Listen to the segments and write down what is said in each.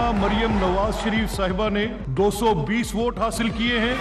राना मरियम नवाज शरीफ साहिबा ने 220 वोट हासिल किए हैं।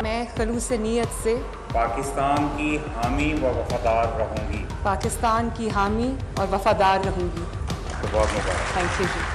मैं खलूस नीयत से पाकिस्तान की हामी व वफादार रहूंगी। पाकिस्तान की हामी और वफादार रहूंगी। बहुत मुबारक। थैंक यू जी।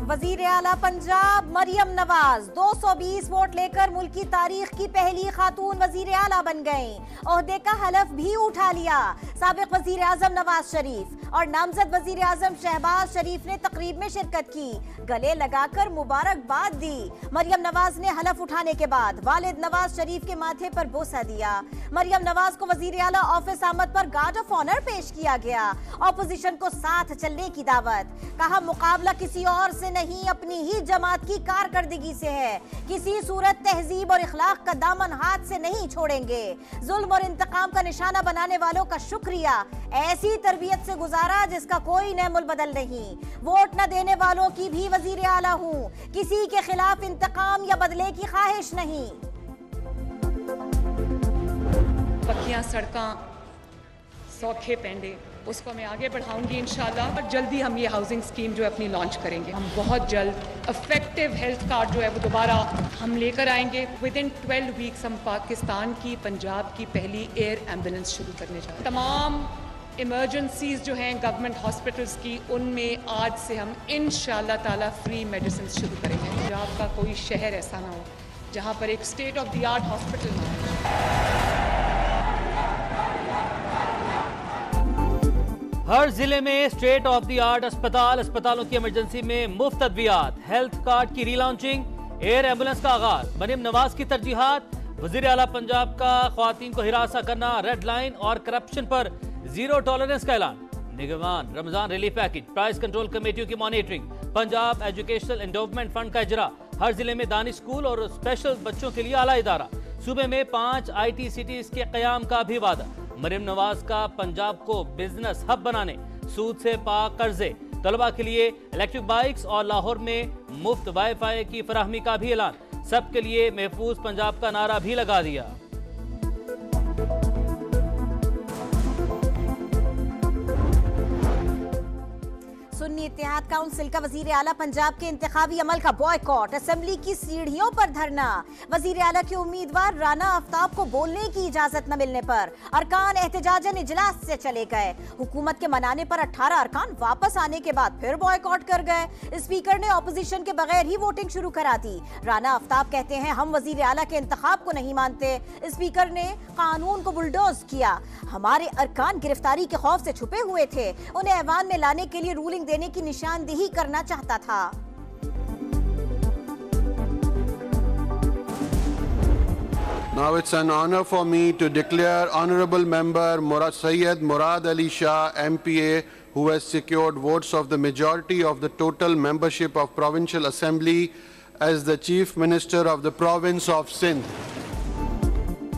वजीर आला पंजाब मरियम नवाज 220 वोट लेकर मुल्क की तारीख की पहली खातून वजीर आला बन गईं। ओहदे का हलफ भी उठा लिया। साबिक वजीर आजम नवाज शरीफ और नामजद वजीर आजम शहबाज शरीफ ने तकरीब में शिरकत की, गले लगाकर मुबारकबाद दी। मरियम नवाज ने हलफ उठाने के बाद वालिद नवाज शरीफ के माथे पर बोसा दिया। मरियम नवाज को वजीर आला ऑफिस आमद पर गार्ड ऑफ ऑनर पेश किया गया। ऑपोजिशन को साथ चलने की दावत। कहा मुकाबला किसी और से नहीं, अपनी ही जमात की कारकर्दगी से है। किसी सूरत तहजीब और इखलाक का दामन हाथ से नहीं छोड़ेंगे। जुल्म और इंतकाम का निशाना बनाने वालों का शुक्रिया। ऐसी तरबियत से गुजारा जिसका कोई नेमुल बदल नहीं। वोट न देने वालों की भी वजीर आला हूँ, किसी के खिलाफ इंतकाम या बदले की ख्वाहिश नहीं। पक्कियां सड़कां, सौखे पेंडे, उसको मैं आगे बढ़ाऊंगी इंशाल्लाह। और जल्दी हम ये हाउसिंग स्कीम जो है अपनी लॉन्च करेंगे। हम बहुत जल्द इफेक्टिव हेल्थ कार्ड जो है वो दोबारा हम लेकर आएंगे। विद इन 12 वीक्स हम पाकिस्तान की पंजाब की पहली एयर एम्बुलेंस शुरू करने जा रहे हैं। तमाम इमरजेंसीज जो हैं गवर्नमेंट हॉस्पिटल्स की, उनमें आज से हम इंशाल्लाह ताला फ्री मेडिसिन शुरू करेंगे। पंजाब का कोई शहर ऐसा ना हो जहाँ पर एक state of the art hospital ना हो। हर जिले में स्टेट ऑफ द आर्ट अस्पतालों की इमरजेंसी में मुफ्त अद्वियात, हेल्थ कार्ड की रीलॉन्चिंग, एयर एम्बुलेंस का आगाज। मरियम नवाज की तरजीहात। वजीर आला पंजाब का ख्वातीन को हिरासा करना, रेड लाइन और करप्शन पर जीरो टॉलरेंस का ऐलान। निगरान Ramzan relief package, price control कमेटियों की monitoring, Punjab educational endowment fund का इजरा। हर जिले में दानिश स्कूल और स्पेशल बच्चों के लिए आला इदारा। सूबे में 5 IT सिटीज के कयाम का भी वादा। मरियम नवाज का पंजाब को बिजनेस हब बनाने, सूद से पाक कर्जे, तलबा के लिए इलेक्ट्रिक बाइक्स और लाहौर में मुफ्त वाईफाई की फराहमी का भी ऐलान। सबके लिए महफूज पंजाब का नारा भी लगा दिया। सुन्नी इत्तेहाद काउंसिल का वजीर आला पंजाब के इंतखाबी अमल का बॉयकॉट, असेंबली की सीढ़ियों पर धरना। वजीर आला के उम्मीदवार राना आफ्ताब को बोलने की इजाजत न मिलने पर अरकान एहतजाजन इजलास से चले गए। हुकूमत के मनाने पर 18 अरकान वापस आने के बाद फिर बॉयकॉट कर गए। स्पीकर ने ऑपोजिशन के बगैर ही वोटिंग शुरू करा दी। राना आफ्ताब कहते हैं हम वजीर आला के इंतखाब को नहीं मानते। स्पीकर ने कानून को बुलडोज किया। हमारे अरकान गिरफ्तारी के खौफ से छुपे हुए थे, उन्हें ऐवान में लाने के लिए रूलिंग देने की निशानदेही करना चाहता था। Now it's an honor for me to declare Honorable Member Syed Murad Ali Shah MPA, who has secured votes of the majority of the total membership of Provincial Assembly, as the Chief Minister of the Province of Sindh.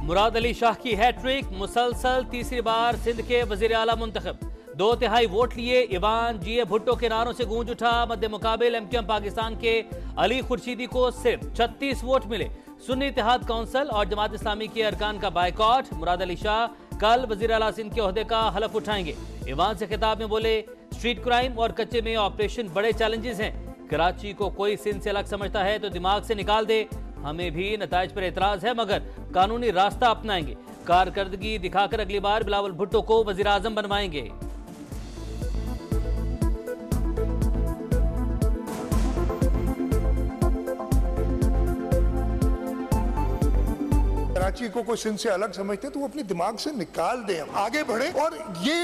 Murad Ali Shah की hat trick, मुसलसल तीसरी बार सिंध के वजीर आला मुंतखब। 2/3 vote लिए। Ivan GA Bhutto के नारों से गूंज उठा। मध्य मुकाबिल MQM पाकिस्तान के अली खुर्शीदी को सिर्फ 36 वोट मिले। सुन्नी इत्तेहाद काउंसिल और जमात इस्लामी के अरकान का बायकॉट। मुराद अली शाह कल वजीर आला सिंध के ओहदे का हलफ उठाएंगे। इवान से खिताब में बोले स्ट्रीट क्राइम और कच्चे में ऑपरेशन बड़े चैलेंजेस हैं। कराची को कोई सिंध से अलग समझता है तो दिमाग से निकाल दे। हमें भी नताइज पर एतराज है मगर कानूनी रास्ता अपनाएंगे। कारकर्दगी दिखाकर अगली बार बिलावल भुट्टो को वजीर आजम बनवाएंगे। कराची को कोई सिंध से अलग समझते तो वो अपने दिमाग से निकाल दें, आगे बढ़े और ये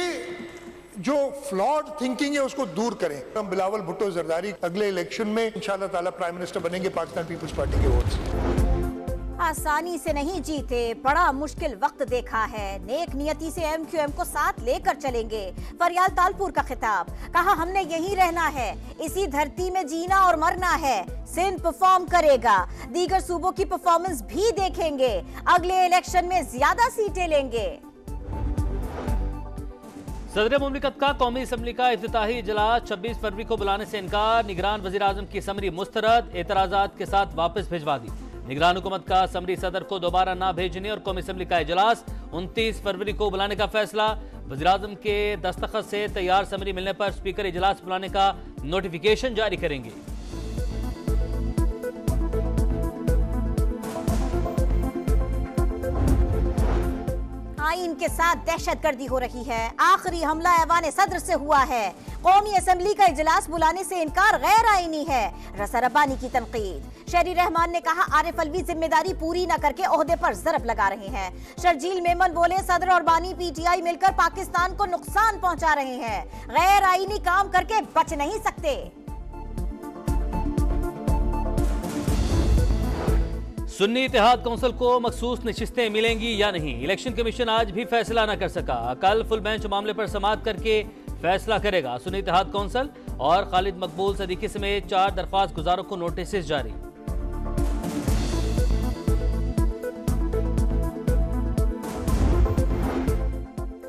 जो फ्लॉड थिंकिंग है उसको दूर करें। हम बिलावल भुट्टो जरदारी अगले इलेक्शन में इंशाल्लाह ताला प्राइम मिनिस्टर बनेंगे पाकिस्तान पीपल्स पार्टी के वोट से। आसानी से नहीं जीते, बड़ा मुश्किल वक्त देखा है। नेक नियति से MQM को साथ लेकर चलेंगे। फरियाल तालपुर का खिताब। कहा हमने यहीं रहना है, इसी धरती में जीना और मरना है। सिंध परफॉर्म करेगा, दीगर सूबों की परफॉर्मेंस भी देखेंगे। अगले इलेक्शन में ज्यादा सीटें लेंगे। सदर मुमलिकत का कौमी असम्बली का इफ्तिताही इजलास 26 फरवरी को बुलाने से इनकार। निगरान वजीर आजम की समरी मुस्तरद, एतराजात के साथ वापस भिजवा दी। निगरान हुकूमत का असम्बली सदर को दोबारा ना भेजने और कौमी असम्बली का इजलास 29 फरवरी को बुलाने का फैसला। वज़ीर-ए-आज़म के दस्तखत से तैयार समरी मिलने पर स्पीकर इजलास बुलाने का नोटिफिकेशन जारी करेंगे। आइन के साथ दहशतगर्दी हो रही है। आखिरी हमला ऐवान सदर से हुआ है। कौमी असम्बली का इजलास बुलाने से इनकार गैर आईनी है। रज़ा रब्बानी की तनकीद। शहरी रहमान ने कहा आरिफ अलवी जिम्मेदारी पूरी न करके ओहदे पर ज़रब लगा रहे हैं। शर्जील मेमन बोले सदर और बानी पीटीआई मिलकर पाकिस्तान को नुकसान पहुंचा रहे हैं। गैर आईनी काम करके बच नहीं सकते। सुन्नी इत्तेहाद कौंसिल को मखसूस नशिस्तें मिलेंगी या नहीं, इलेक्शन कमीशन आज भी फैसला न कर सका। कल फुल बेंच मामले पर समाअत करके फैसला करेगा। सुन्नी इत्तेहाद कौंसिल और खालिद मकबूल सदीकी समेत 4 दरख्वास्त गुजारों को नोटिस जारी।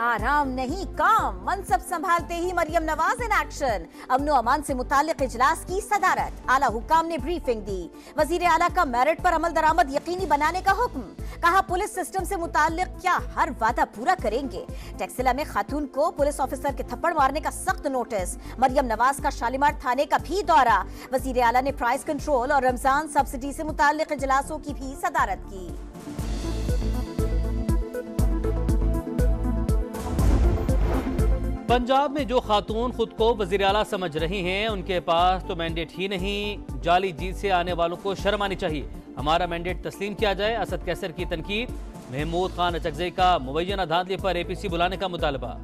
आराम नहीं काम, मनसब संभालते ही मरियम नवाज इन एक्शन। अमनो अमान से मुतालिक इजलास की सदारत। आला हुकाम ने ब्रीफिंग दी। वजीर आला का मेरिट पर अमल दरामद यकीनी बनाने का हुक्म। कहा पुलिस सिस्टम से मुतालिक क्या हर वादा पूरा करेंगे। टैक्सिला में खातून को पुलिस ऑफिसर के थप्पड़ मारने का सख्त नोटिस। मरियम नवाज का शालीमार थाने का भी दौरा। वजीर आला ने प्राइस कंट्रोल और रमजान सब्सिडी से मुतालिक इजलासों की भी सदारत की। पंजाब में जो खातून खुद को वज़ीर आला समझ रही हैं उनके पास तो मैंडेट ही नहीं। जाली जीत से आने वालों को शर्म आनी चाहिए। हमारा मैंडेट तस्लीम किया जाए। असद कैसर की तनकीद। महमूद खान अचकज़ई का मुबैना धांधली पर एपीसी बुलाने का मुतालबा।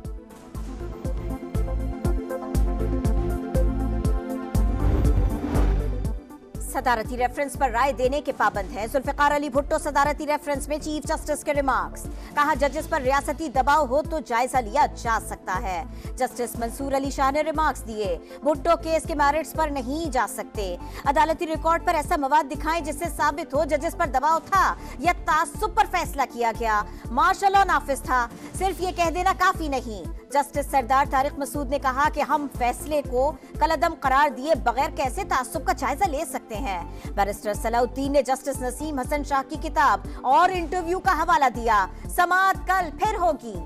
सदारती रेफरेंस पर राय देने के पाबंद है। जुल्फिकार अली भुट्टो सदारती रेफरेंस में चीफ जस्टिस के रिमार्क्स। कहा जजेस पर रियासती दबाव हो तो जायजा लिया जा सकता है। जस्टिस मंसूर अली शाह ने रिमार्क्स दिए। भुट्टो केस के मेरिट्स पर नहीं जा सकते। अदालती रिकॉर्ड पर ऐसा मवाद दिखाएं जिससे साबित हो जजेस पर दबाव था या तासुब पर फैसला किया गया। मार्शल लॉ नाफिज था, सिर्फ ये कह देना काफी नहीं। जस्टिस सरदार तारिक मसूद ने कहा कि हम फैसले को कलअदम करार दिए बगैर कैसे तासुब का जायजा ले सकते हैं। बैरिस्टर सलाउद्दीन ने जस्टिस नसीम हसन शाह की किताब और इंटरव्यू का हवाला दिया। समाअत कल फिर होगी।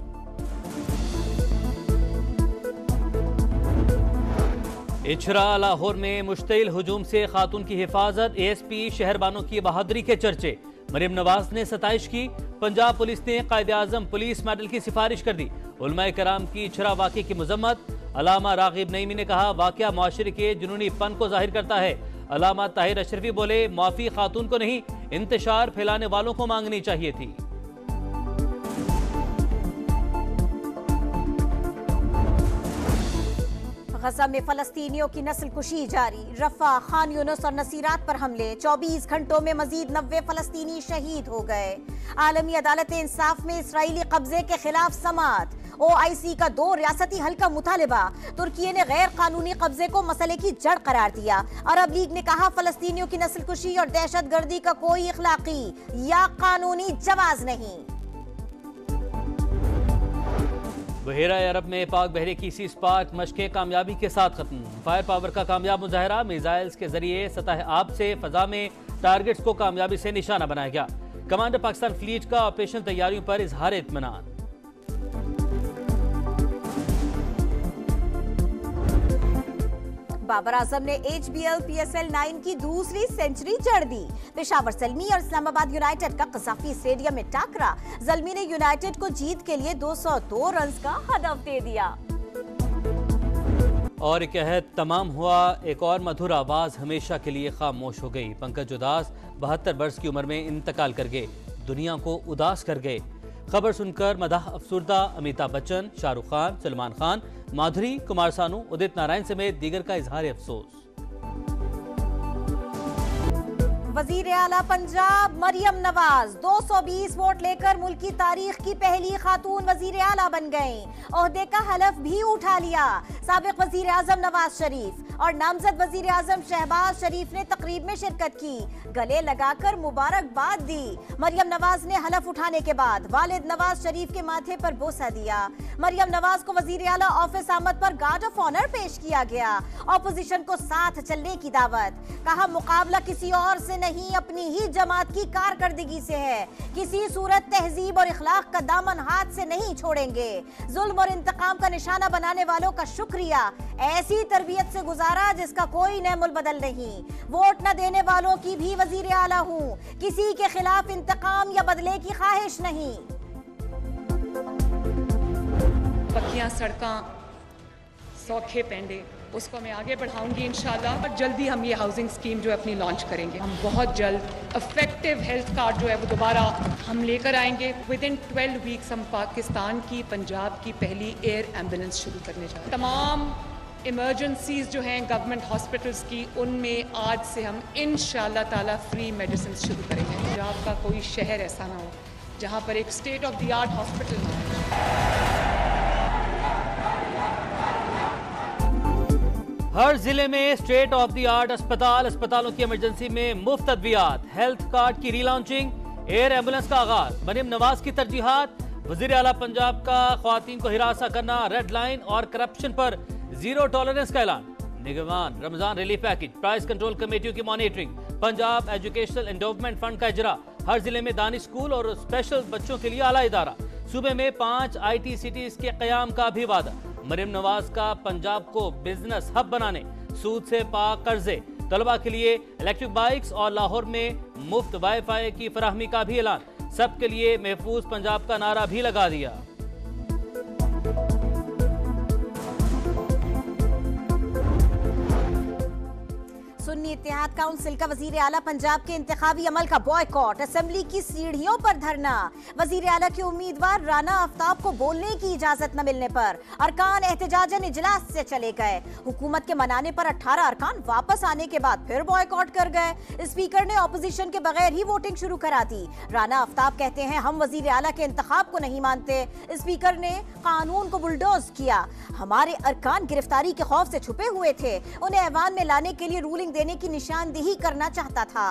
इछरा लाहौर में मुश्तिल हुजूम से खातून की हिफाजत। एएसपी शहरबानों की बहादुरी के चर्चे। मरियम नवाज ने सताइश की। पंजाब पुलिस ने कायदे-आज़म पुलिस मेडल की सिफारिश कर दी। उलमाए कराम की इछरा वाक़े की मजम्मत। अलामा रागिब नईमी ने कहा वाक़या मुआशरे के जुनूनी पन को जाहिर करता है। अलामा ताहिर अशरफी बोले माफी खातून को नहीं इंतशार फैलाने वालों को मांगनी चाहिए थी। गजा में फलस्तीनियों की नस्ल कुशी जारी। रफा, खान यूनुस और नसीरात पर हमले। 24 घंटों में मजीद 90 फलस्तीनी शहीद हो गए। आलमी अदालत इंसाफ में इसराइली कब्जे के खिलाफ समाअत। OIC का 2 रियासती हल का मुतालबा। तुर्की ने गैर कानूनी कब्जे को मसले की जड़ करार दिया। अरब लीग ने कहा फलस्तीनियों की नस्ल कुशी और दहशत गर्दी का कोई इखलाकी या कानूनी जवाज नहीं। बहेरा अरब में पाक बहरे की सी स्पार्क मशकें कामयाबी के साथ खत्म। फायर पावर का कामयाब मुजाहरा। मिसाइल्स के जरिए सतह आब से फजा में टारगेट्स को कामयाबी से निशाना बनाया गया। कमांडर पाकिस्तान फ्लीट का ऑपरेशन तैयारियों पर इजहार इत्मीनान। बाबर आजम ने HBL PSL 9 की दूसरी सेंचुरी जड़ दी। पेशावर ज़ल्मी और इस्लामाबाद यूनाइटेड का कज़ाफी स्टेडियम में टाकरा। ज़ल्मी ने यूनाइटेड को जीत के लिए 202 रन का हदफ दे दिया। और एक अहद तमाम हुआ। एक और मधुर आवाज हमेशा के लिए खामोश हो गई। पंकज उदास 72 वर्ष की उम्र में इंतकाल कर गए। दुनिया को उदास कर गए। खबर सुनकर मदाह अफसुर्दा अमिताभ बच्चन, शाहरुख खान, सलमान खान, माधुरी, कुमार सानू, उदित नारायण समेत दीगर का इजहार अफसोस। वजीर आला पंजाब मरियम नवाज 220 वोट लेकर मुल्क की तारीख की पहली खातून वजीर आला बन गईं। ओहदे का हलफ भी उठा लिया। साबिक वजीर आजम नवाज शरीफ और नामजद वजीर आजम शहबाज शरीफ ने तकरीब में शिरकत की, गले लगाकर मुबारकबाद दी। मरियम नवाज ने हलफ उठाने के बाद वालिद नवाज शरीफ के माथे पर बोसा दिया। मरियम नवाज को वजीर आला ऑफिस आमद पर गार्ड ऑफ ऑनर पेश किया गया। ऑपोजिशन को साथ चलने की दावत, कहा मुकाबला किसी और से नहीं, अपनी ही जमात की कारकर्दगी से है। किसी सूरत तहजीब और इखलाक का दामन हाथ से नहीं छोड़ेंगे। जुल्म और इंतकाम का निशाना बनाने वालों का शुक्रिया, ऐसी तरबियत से गुजारा जिसका कोई नेमुल बदल नहीं। वोट न देने वालों की भी वजीर आला हूँ, किसी के खिलाफ इंतकाम या बदले की ख्वाहिश नहीं। पक्कियां सड़कां, सौखे पेंडे, उसको मैं आगे बढ़ाऊंगी इंशाल्लाह। और जल्दी हम ये हाउसिंग स्कीम जो है अपनी लॉन्च करेंगे। हम बहुत जल्द इफेक्टिव हेल्थ कार्ड जो है वो दोबारा हम लेकर आएंगे। विद इन 12 वीक्स हम पाकिस्तान की, पंजाब की पहली एयर एम्बुलेंस शुरू करने जा रहे हैं। तमाम इमरजेंसीज जो हैं गवर्नमेंट हॉस्पिटल्स की, उनमें आज से हम इंशाल्लाह ताला फ्री मेडिसिन शुरू करेंगे। पंजाब का कोई शहर ऐसा ना हो जहाँ पर एक state of the art hospital ना हो। हर जिले में स्टेट ऑफ द आर्ट अस्पतालों की इमरजेंसी में मुफ्त अद्वियात, हेल्थ कार्ड की रीलॉन्चिंग, एयर एम्बुलेंस का आगाज, मरियम नवाज की तरजीहात, वजीर आला पंजाब का ख्वातीन को हिरासा करना, रेड लाइन और करप्शन पर जीरो टॉलरेंस का ऐलान, निगरान Ramzan relief package, price control कमेटियों की monitoring, Punjab educational endowment fund का इजरा, हर जिले में दानिश स्कूल और स्पेशल बच्चों के लिए आला इदारा, सूबे में 5 IT सिटीज के कयाम का भी वादा, मरियम नवाज का पंजाब को बिजनेस हब बनाने, सूद से पाक कर्जे, तलबा के लिए इलेक्ट्रिक बाइक्स और लाहौर में मुफ्त वाईफाई की फराहमी का भी ऐलान, सबके लिए महफूज पंजाब का नारा भी लगा दिया। सुन्नी इत्तेहाद काउंसिल का वजीर आला पंजाब के इंतखाबी अमल का बॉयकॉट, असेंबली की सीढ़ियों पर धरना, वजीर आला के उम्मीदवार राना आफ्ताब को बोलने की इजाजत न मिलने पर अरकान एहतजाजन इजलास से चले गए। हुकूमत के मनाने पर 18 अरकान वापस आने के बाद फिर बॉयकॉट कर गए। स्पीकर ने ऑपोजिशन के बगैर ही वोटिंग शुरू करा दी। राना आफ्ताब कहते हैं हम वजीर आला के इंतखाब को नहीं मानते। स्पीकर ने कानून को बुलडोज किया। हमारे अरकान गिरफ्तारी के खौफ से छुपे हुए थे, उन्हें ऐवान में लाने के लिए रूलिंग देने की निशानदेही करना चाहता था।